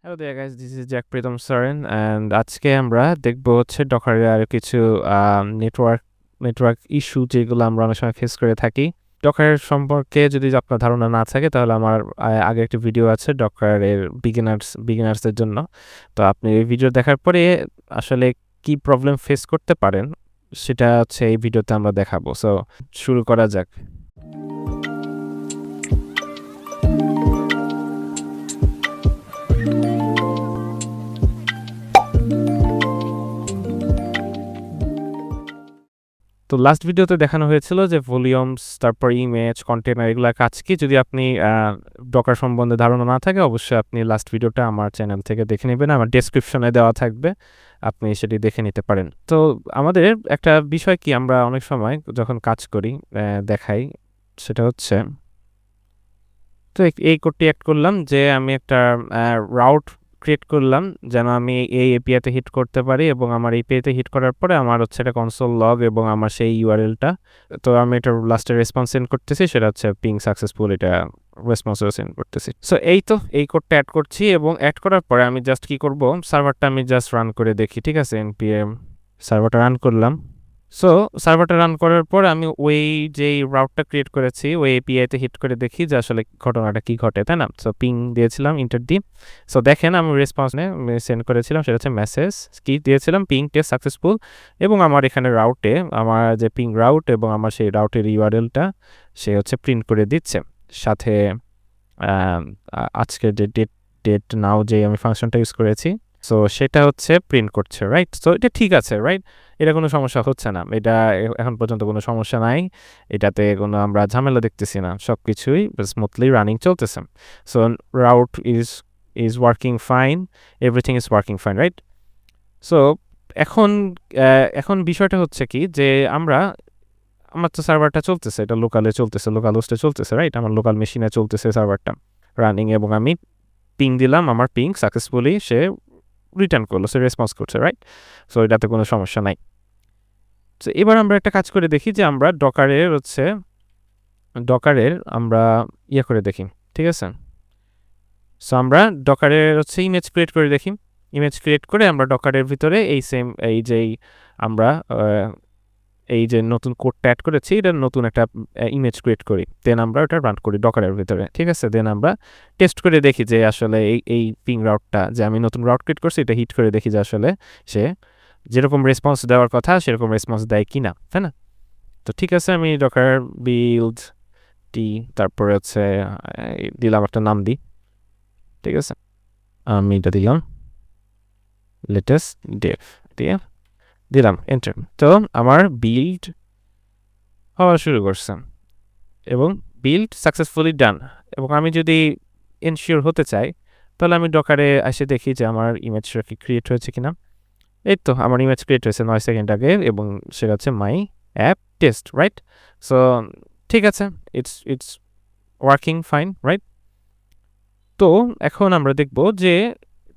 Hello there guys, this is Jack Pritom Soren and আজকে আমরা দেখবো হচ্ছে ডকারের আর কিছু নেটওয়ার্ক ইস্যু যেগুলো আমরা অনেক সময় ফেস করে থাকি। ডকারের সম্পর্কে যদি আপনার ধারণা না থাকে তাহলে আমার আগে একটা ভিডিও আছে ডকারের বিগিনার্সদের জন্য। তো আপনি এই ভিডিও দেখার পরে আসলে কি প্রবলেম ফেস করতে পারেন সেটা হচ্ছে এই ভিডিওতে আমরা দেখাবো। সো শুরু করা যাক। তো লাস্ট ভিডিওতে দেখানো হয়েছিল যে ভলিউমস, তারপর ইমেজ, কন্টেনার এগুলোর কাজ কি। যদি আপনি ডকার সম্বন্ধে ধারণা না থাকে অবশ্যই আপনি লাস্ট ভিডিওটা আমার চ্যানেল থেকে দেখে নেবেন, আমার ডেসক্রিপশনে দেওয়া থাকবে, আপনি সেটি দেখে নিতে পারেন। তো আমাদের একটা বিষয় কি, আমরা অনেক সময় যখন কাজ করি দেখাই, সেটা হচ্ছে তো এই কোডটি অ্যাড করলাম যে আমি একটা রাউট ক্রিয়েট করলাম যেন আমি এই এপিআইতে হিট করতে পারি, এবং আমার এপিআইতে হিট করার পরে আমার হচ্ছে একটা কনসোল লগ এবং আমার সেই ইউআরএলটা। তো আমি এটা লাস্টে রেসপন্স সেন্ড করতেছি, সেটা হচ্ছে পিং সাকসেসফুল, এটা রেসপন্সও সেন্ড করতেছি। সো এই কোডটা অ্যাড করছি, এবং অ্যাড করার পরে আমি জাস্ট কি করব, সার্ভারটা আমি জাস্ট রান করে দেখি। ঠিক আছে, npm সার্ভারটা রান করলাম। সো সার্ভারটা রান করার পর আমি ওই যেই রাউটটা ক্রিয়েট করেছি ওই এপিআইতে হিট করে দেখি যে আসলে ঘটনাটা কি ঘটে, তাই না? সো পিং দিয়েছিলাম, ইন্টার দিই। সো দেখেন আমি রেসপন্সে সেন্ড করেছিলাম, সেটা হচ্ছে মেসেজ কি দিয়েছিলাম, পিং টেস্ট সাকসেসফুল, এবং আমার এখানে রাউটে আমার যে পিং রাউট এবং আমার সেই রাউটের ইউআরএলটা সে হচ্ছে প্রিন্ট করে দিচ্ছে, সাথে আজকের যে ডেট নাও যে আমি ফাংশনটা ইউজ করেছি সো সেটা হচ্ছে প্রিন্ট করছে, রাইট? সো এটা ঠিক আছে, রাইট? এটা কোনো সমস্যা হচ্ছে না, এটা এখন পর্যন্ত কোনো সমস্যা নাই, এটাতে কোনো আমরা ঝামেলা দেখতেছি না, সব কিছুই স্মুথলি রানিং চলতেছে। So route is working fine, everything is working fine, right? So এখন বিষয়টা হচ্ছে কি যে আমার তো সার্ভারটা চলতেছে, এটা লোকালে চলতেছে, লোকাল হোস্টে চলতেছে, রাইট? আমার লোকাল মেশিনে চলতেছে সার্ভারটা রানিং, এবং আমি পিং দিলাম, আমার পিং সাকসেসফুলি সে রিটার্ন করলো, সে রেসপন্স করছে, রাইট? সো এটাতে কোনো সমস্যা নাই। তো এবার আমরা একটা কাজ করে দেখি যে আমরা ডকারের আমরা করে দেখি, ঠিক আছে? সো আমরা ডকারের ইমেজ ক্রিয়েট করে দেখি, ইমেজ ক্রিয়েট করে আমরা ডকারের ভিতরে আমরা এই যে নতুন কোডটা অ্যাড করেছি এটা নতুন একটা ইমেজ ক্রিয়েট করি, দেন আমরা ওটা রান করি ডকারের ভিতরে, ঠিক আছে? দেন আমরা টেস্ট করে দেখি যে আসলে এই পিং রাউটটা যে আমি নতুন রাউট ক্রিয়েট করছি এটা হিট করে দেখি যে আসলে সে যেরকম রেসপন্স দেওয়ার কথা সেরকম রেসপন্স দেয় কি না, তাই না? তো ঠিক আছে, আমি ডকার বিল্ড তারপরে হচ্ছে দিলাম একটা নাম দিই, ঠিক আছে? আমি এটা দিলাম লেটেস্ট ডেভ দিয়ে দিলাম এন্টার। তো আমার বিল্ড হওয়া শুরু করছে এবং বিল্ড সাকসেসফুলি ডান। এবং আমি যদি এনশিওর হতে চাই তাহলে আমি ডকারে এসে দেখি যে আমার ইমেজটা কি ক্রিয়েট হয়েছে কিনা। এই তো আমার ইমেজ ক্রিয়েট হয়েছে 9 সেকেন্ড আগে, এবং সেটা হচ্ছে মাই অ্যাপ টেস্ট, রাইট? সো ঠিক আছে, ইটস ওয়ার্কিং ফাইন, রাইট? তো এখন আমরা দেখব যে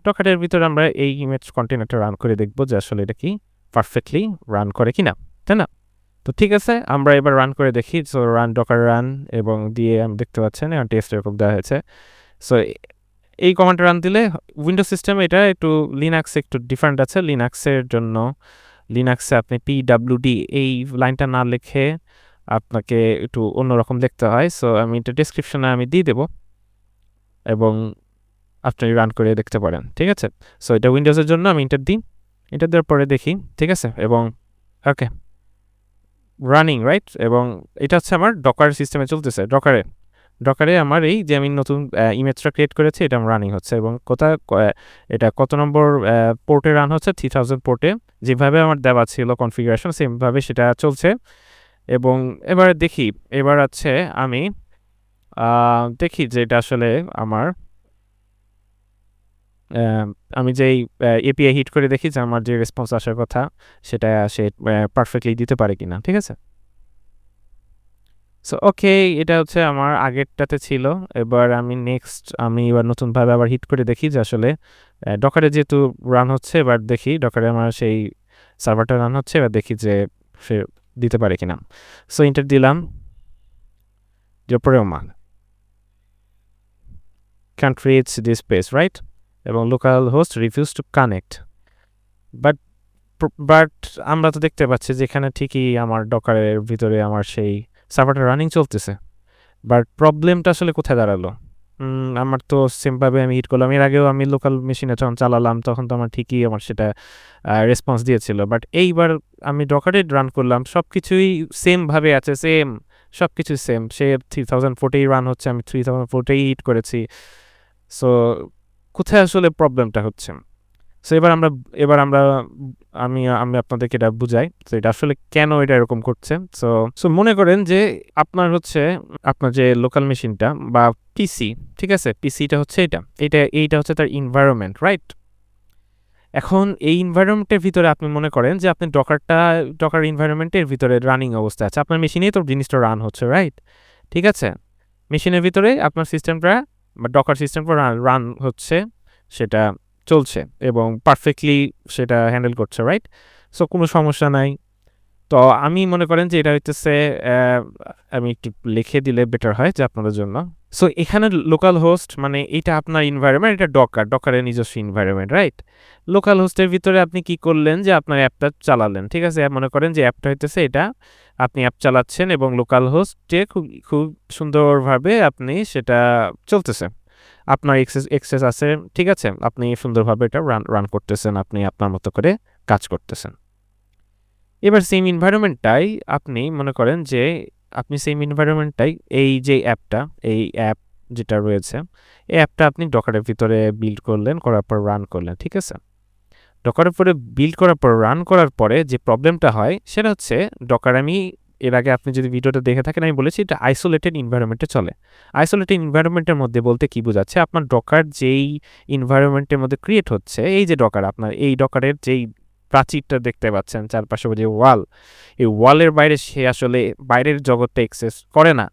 ডকারের ভিতরে আমরা এই ইমেজ কন্টেনারটা রান করে দেখব যে আসলে এটা কি পারফেক্টলি রান করে কিনা, তাই না? তো ঠিক আছে, আমরা এবার রান করে দেখি। সো রান ডকার রান, এবং দিয়ে আমি দেখতে পাচ্ছেন টেস্ট এরকম দেওয়া হয়েছে। সো এই কমান্ডটা রান দিলে উইন্ডোজ সিস্টেমে এটা একটু লিনাক্সে একটু ডিফারেন্ট আছে। লিনাক্সে আপনি PWD এই লাইনটা না লিখে আপনাকে একটু অন্যরকম লিখতে হয়। সো আমি এটা ডেসক্রিপশনে আমি দিয়ে দেবো, এবং আপনি রান করে দেখতে পারেন, ঠিক আছে? সো এটা উইন্ডোজের জন্য আমি ইন্টার দিই, ইন্টার দেওয়ার পরে দেখি, ঠিক আছে? এবং ওকে রানিং, রাইট? এবং এটা হচ্ছে আমার ডকার সিস্টেমে চলতেছে। ডকারে আমার এই যে আমি নতুন ইমেজটা ক্রিয়েট করেছি এটা রানিং হচ্ছে, এবং এটা কত নম্বর পোর্টে রান হচ্ছে, 3000 পোর্টে, যেভাবে আমার দেওয়া ছিল কনফিগারেশন সেমভাবে সেটা চলছে। এবং এবার আছে আমি দেখি যে এটা আসলে আমি যেই এপিআই হিট করে দেখি যে আমার যে রেসপন্স আসার কথা সেটা সে পারফেক্টলি দিতে পারে কিনা, ঠিক আছে? সো ওকে, এটা হচ্ছে আমার আগেরটাতে ছিল। এবার আমি নতুনভাবে আবার হিট করে দেখি যে আসলে ডকারে যেহেতু রান হচ্ছে, এবার দেখি ডকারে আমার সেই সার্ভারটা রান হচ্ছে, এবার দেখি যে সে দিতে পারে কিনা। সো ইন্টার দিলাম, Pritom can't reach this page, right? এবং local host refuse to connect. But but আমরা তো দেখতে পাচ্ছি যে এখানে ঠিকই আমার ডকারের ভিতরে আমার সেই সার্ভারটা রানিং চলতেছে। বাট প্রবলেমটা আসলে কোথায় দাঁড়ালো? আমার তো সেমভাবে আমি হিট করলাম। এর আগেও আমি লোকাল মেশিনে যখন চালালাম তখন তো আমার ঠিকই আমার সেটা রেসপন্স দিয়েছিল। বাট এইবার আমি ডকারে রান করলাম, সব কিছুই সেমভাবে আছে, সব কিছু সেম। সে 3040 রান হচ্ছে, আমি 3040 হিট করেছি। সো কোথায় আসলে প্রবলেমটা হচ্ছে? সো এবার আমরা আমি আপনাদেরকে এটা বুঝাই। তো এটা আসলে কেন এটা এরকম করছে। সো মনে করেন যে আপনার হচ্ছে আপনার যে লোকাল মেশিনটা বা পিসি, ঠিক আছে, পিসিটা হচ্ছে এইটা হচ্ছে তার এনভায়রনমেন্ট, রাইট? এখন এই এনভায়রনমেন্টের ভিতরে আপনি মনে করেন যে আপনি ডকার এনভায়রনমেন্টের ভিতরে রানিং অবস্থায় আছে, আপনার মেশিনেই তো জিনিসটা রান হচ্ছে, রাইট? ঠিক আছে, মেশিনের ভিতরে আপনার সিস্টেমটা বা ডকার সিস্টেমটা রান হচ্ছে, সেটা চলছে এবং পারফেক্টলি সেটা হ্যান্ডেল করছে, রাইট? সো কোনো সমস্যা নাই। তো আমি মনে করেন যে এটা হইতেছে আমি একটু লিখে দিলে বেটার হয় যে আপনাদের জন্য। সো এখানে লোকাল হোস্ট মানে এটা আপনার এনভায়রনমেন্ট, এটা ডকারের নিজস্ব এনভায়রনমেন্ট, রাইট? লোকাল হোস্টের ভিতরে আপনি কি করলেন যে আপনার অ্যাপটা চালালেন, ঠিক আছে? মনে করেন যে অ্যাপটা হইতেছে এটা, আপনি অ্যাপ চালাচ্ছেন এবং লোকাল হোস্টে খুব খুব সুন্দরভাবে আপনি সেটা চলতেছে, আপনার এক্সেস আছে, ঠিক আছে, আপনি সুন্দরভাবে এটা রান করতেছেন, আপনি আপনার মতো করে কাজ করতেছেন। এবার সেম এনভায়রনমেন্টটাই আপনি মনে করেন যে আপনি সেম এনভায়রনমেন্টটাই এই যে এই অ্যাপ যেটা রয়েছে, এই অ্যাপটা আপনি ডকারের ভিতরে বিল্ড করলেন, করার পর রান করলেন, ঠিক আছে? ডকারের পরে বিল্ড করার পর রান করার পরে যে প্রবলেমটা হয় সেটা হচ্ছে ডকার, আমি এর আগে আপনি যদি ভিডিওটা দেখে থাকেন আমি বলেছি এটা আইসোলেটেড এনভায়রনমেন্টে চলে। আইসোলেটেড এনভায়রনমেন্টের মধ্যে বলতে কি বোঝাচ্ছে, আপনার ডকার যেই এনভায়রনমেন্টের মধ্যে ক্রিয়েট হচ্ছে, এই যে ডকার, আপনার এই ডকারের যেই প্রাচীরটা দেখতে পাচ্ছেন চারপাশে যে ওয়াল, এই ওয়ালের বাইরে সে আসলে বাইরের জগৎটা এক্সেস করে না।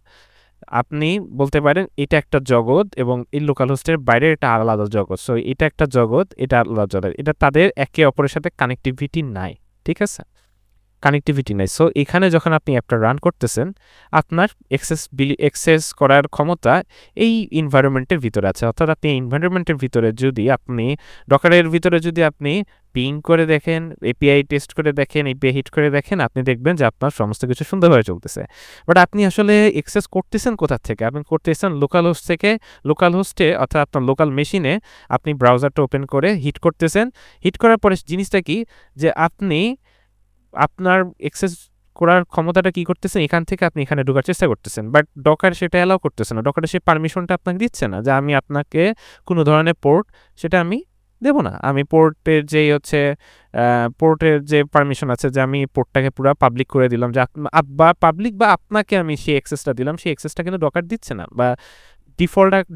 আপনি বলতে পারেন এটা একটা জগৎ এবং এই লোকাল হোস্টের বাইরে এটা আলাদা জগৎ। সো এটা একটা জগৎ, এটা আলাদা জগৎ, এটা তাদের একে অপরের সাথে কানেক্টিভিটি নাই, ঠিক আছে? কানেক্টিভিটি নাই। সো এখানে যখন আপনি অ্যাপটা রান করতেছেন, আপনার এক্সেস করার ক্ষমতা এই এনভায়রনমেন্টের ভিতরে আছে। অর্থাৎ আপনি এনভায়রনমেন্টের ভিতরে যদি আপনি ডকারের ভিতরে যদি আপনি পিং করে দেখেন, এপিআই টেস্ট করে দেখেন, এপিআই হিট করে দেখেন, আপনি দেখবেন যে আপনার সমস্ত কিছু সুন্দরভাবে চলতেছে। বাট আপনি আসলে এক্সেস করতেছেন কোথা থেকে? আপনি করতেছেন লোকাল হোস্ট থেকে। লোকাল হোস্টে অর্থাৎ আপনার লোকাল মেশিনে আপনি ব্রাউজারটা ওপেন করে হিট করতেছেন। হিট করার পরে জিনিসটা কি, যে আপনি আপনার এক্সেস করার ক্ষমতাটা কি করতেছেন, এখান থেকে আপনি এখানে ঢোকার চেষ্টা করতেছেন। বাট ডকার সেটা অ্যালাউ করতেছে না, ডকারে সে পারমিশনটা আপনাকে দিচ্ছে না যে আমি আপনাকে কোনো ধরনের পোর্ট সেটা আমি দেব না। আমি পোর্টের যেই হচ্ছে পোর্টের যে পারমিশন আছে যে আমি পোর্টটাকে পুরো পাবলিক করে দিলাম, যে বা পাবলিক বা আপনাকে আমি সেই অ্যাক্সেসটা দিলাম, সেই অ্যাক্সেসটা কিন্তু ডকার দিচ্ছে না বা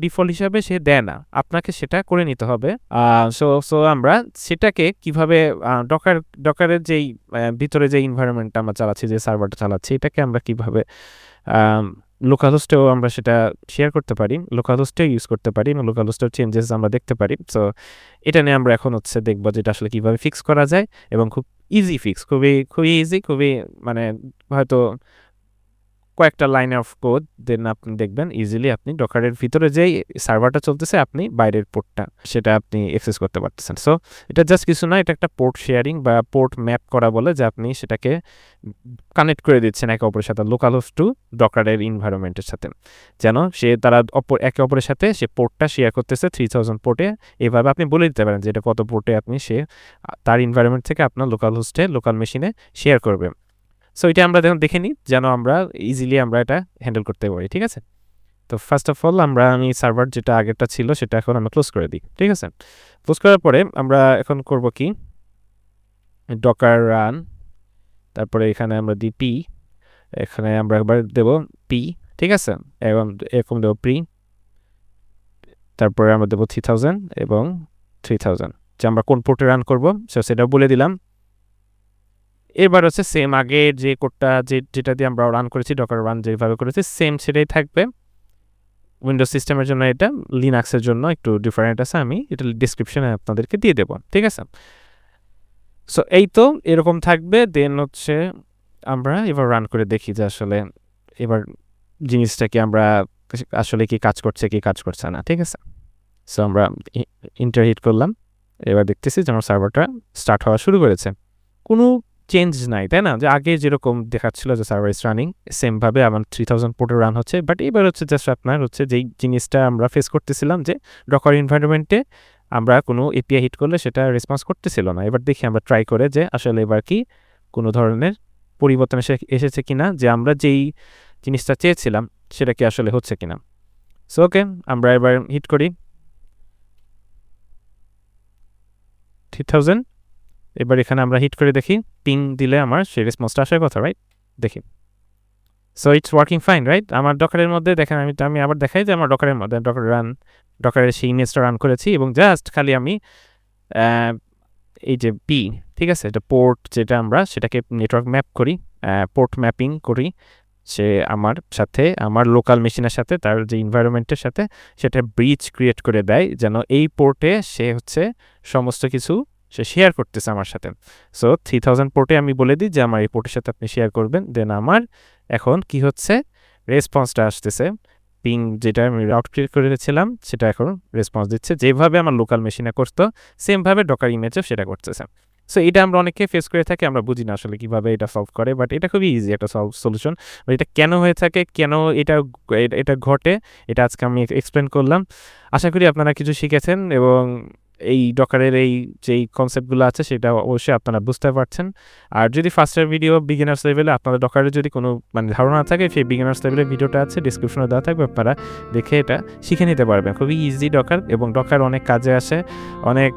ডিফল্ট হিসাবে সে দেয় না, আপনাকে সেটা করে নিতে হবে। সো সো আমরা সেটাকে কিভাবে ডকারের যেই ভিতরে যে এনভায়রনমেন্টটা আমরা চালাচ্ছি, যে সার্ভারটা চালাচ্ছি, এটাকে আমরা কিভাবে লোকাল হোস্টেও আমরা সেটা শেয়ার করতে পারি, লোকাল হোস্টেও ইউজ করতে পারি এবং লোকাল হোস্টেও চেঞ্জেস আমরা দেখতে পারি। সো এটা নিয়ে আমরা এখন হচ্ছে দেখবো যে এটা আসলে কিভাবে ফিক্স করা যায় এবং খুব ইজি ফিক্স, খুবই ইজি, খুবই মানে হয়তো কয়েকটা লাইন অফ কোড দেন আপনি দেখবেন ইজিলি আপনি ডকারের ভিতরে যেই সার্ভারটা চলতেছে আপনি বাইরের পোর্টটা সেটা আপনি অ্যাক্সেস করতে পারতেছেন। সো এটা জাস্ট কিছু না, এটা একটা পোর্ট শেয়ারিং বা পোর্ট ম্যাপ করা বলে, যে আপনি সেটাকে কানেক্ট করে দিচ্ছেন একে অপরের সাথে, লোকাল হোস্ট টু ডকারের এনভায়রনমেন্টের সাথে, যেন তারা একে অপরের সাথে সে পোর্টটা শেয়ার করতেছে 3000 পোর্টে। এভাবে আপনি বলে দিতে পারেন যে এটা কত পোর্টে আপনি তার এনভায়রনমেন্ট থেকে আপনার লোকাল হোস্টে লোকাল মেশিনে শেয়ার করবে। সো এটা আমরা দেখে নিই যেন আমরা ইজিলি আমরা এটা হ্যান্ডেল করতে পারি, ঠিক আছে? তো ফার্স্ট অফ অল আমি সার্ভার যেটা আগেরটা ছিল সেটা এখন আমরা ক্লোজ করে দিই, ঠিক আছে? ক্লোজ করার পরে আমরা এখন করব কি, ডকার রান, তারপরে এখানে আমরা দিই পি, এখানে আমরা একবার দেব পি, ঠিক আছে? এবং এরকম দেবো প্রি, তারপরে আমরা দেবো 3000 এবং 3000, যে আমরা কোন পোর্টে রান করবো সেটাও বলে দিলাম। এবার হচ্ছে সেম আগের যে কোডটা যেটা দিয়ে আমরা রান করেছি, ডকার রান যেভাবে করেছি সেম সেটাই থাকবে। উইন্ডোজ সিস্টেমের জন্য এটা, লিনাক্সের জন্য একটু ডিফারেন্ট আছে, আমি এটা ডিসক্রিপশনে আপনাদেরকে দিয়ে দেবো, ঠিক আছে? সো এই তো এরকম থাকবে। দেন হচ্ছে আমরা এবার রান করে দেখি যে আসলে এবার জিনিসটা কি আমরা আসলে কি কাজ করছে কি কাজ করছে না, ঠিক আছে? সো আমরা ইন্টার হিট করলাম, এবার দেখতেছি যে আমার সার্ভারটা স্টার্ট হওয়া শুরু করেছে। কোনো চেঞ্জ নাই, তাই না? যে আগে যেরকম দেখাচ্ছিল যে সার্ভার ইজ রানিং, সেমভাবে আমার 3000 পোর্টে রান হচ্ছে। বাট এবার হচ্ছে জাস্ট আপনার হচ্ছে যেই জিনিসটা আমরা ফেস করতেছিলাম, যে ডকার এনভায়রনমেন্টে আমরা কোনো এপিআই হিট করলে সেটা রেসপন্স করতেছিল না। এবার দেখি আমরা ট্রাই করে যে আসলে এবার কি কোনো ধরনের পরিবর্তন এসেছে কিনা, যে আমরা যেই জিনিসটা চেয়েছিলাম সেটা কি আসলে হচ্ছে কিনা। সো ওকে, আমরা এবার হিট করি 3000। এবার এখানে আমরা হিট করে দেখি, পিং দিলে আমার সেই রেসপন্সটা আসার কথা, রাইট? দেখি, so it's working fine, right? আমার ডকারের মধ্যে দেখেন, আমি আবার দেখাই যে আমার ডকারের মধ্যে ডকারের সেই ইমেজটা রান করেছি, এবং জাস্ট খালি আমি এই যে পি, ঠিক আছে, এটা পোর্ট যেটা আমরা সেটাকে নেটওয়ার্ক ম্যাপ করি, পোর্ট ম্যাপিং করি, সে আমার সাথে আমার লোকাল মেশিনের সাথে তার যে এনভায়রনমেন্টের সাথে সেটা ব্রিজ ক্রিয়েট করে দেয়, যেন এই পোর্টে সে হচ্ছে সমস্ত কিছু সে শেয়ার করতেছে আমার সাথে। সো 3000 পোর্টে আমি বলে দিই যে আমার এই পোর্টের সাথে আপনি শেয়ার করবেন, দেন আমার এখন কি হচ্ছে, রেসপন্সটা আসতেছে। পিং যেটা আমি রাউট ক্রিয়েট করেছিলাম সেটা এখন রেসপন্স দিচ্ছে, যেভাবে আমার লোকাল মেশিনে করতো সেমভাবে ডকার ইমেজেও সেটা করতেছে। সো এটা আমরা অনেকে ফেস করে থাকি, আমরা বুঝি না আসলে কীভাবে এটা সলভ করে, বাট এটা খুবই ইজি একটা সলিউশন। এটা কেন হয়ে থাকে, কেন এটা ঘটে, এটা আজকে আমি এক্সপ্লেন করলাম। আশা করি আপনারা কিছু শিখেছেন, এবং এই ডকারের এই যেই কনসেপ্টগুলো আছে সেটা অবশ্যই আপনারা বুঝতে পারছেন। আর যদি ফার্স্টের ভিডিও বিগিনার্স লেভেলে আপনাদের ডকারের যদি কোনো ধারণা থাকে, সেই বিগিনার্স লেভেলের ভিডিওটা আছে, ডিসক্রিপশনে দেওয়া থাকবে, আপনারা দেখে এটা শিখে নিতে পারবেন। খুবই ইজি ডকার, এবং ডকার অনেক কাজে আসে, অনেক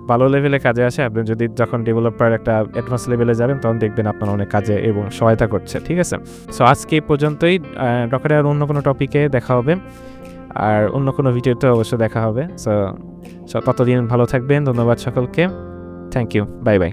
ভালো লেভেলে কাজে আসে। আপনি যদি যখন ডেভেলপার একটা অ্যাডভান্স লেভেলে যাবেন তখন দেখবেন আপনার অনেক কাজে এবং সহায়তা করছে, ঠিক আছে? সো আজকে এই পর্যন্তই। ডকারে আর অন্য কোনো টপিকে দেখা হবে, আর অন্য কোনো ভিডিওতে অবশ্যই দেখা হবে। সো ততদিন ভালো থাকবেন। ধন্যবাদ সকলকে। Thank you, bye by.